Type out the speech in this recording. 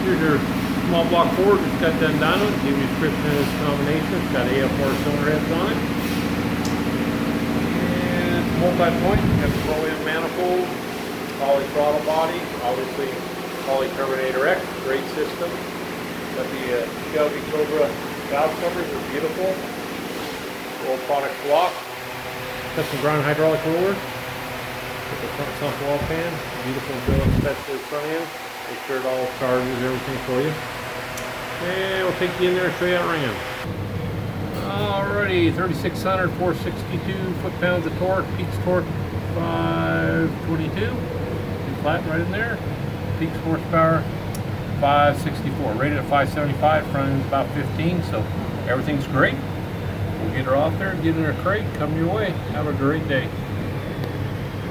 Here's your small block Ford. It's got that Dyno. Give you a description of this combination. It's got AFR cylinder heads on it. And it's multi-point. Got the petroleum manifold. Holley throttle body. Obviously, Holley Terminator X. Great system. Got the Shelby Cobra valve covers. They're beautiful. Old product block. Got some ground hydraulic rollers. Got the front sump wall pan. Beautiful billet, especially front end. Make sure it all charges everything for you. And we'll take you in there and show you how it ran. Alrighty, 3600, 462 foot-pounds of torque. Peaks torque 522. Flat right in there. Peaks horsepower 564. Rated at 575. Front end is about 15. So everything's great. We'll get her off there, get in her crate, come your way. Have a great day.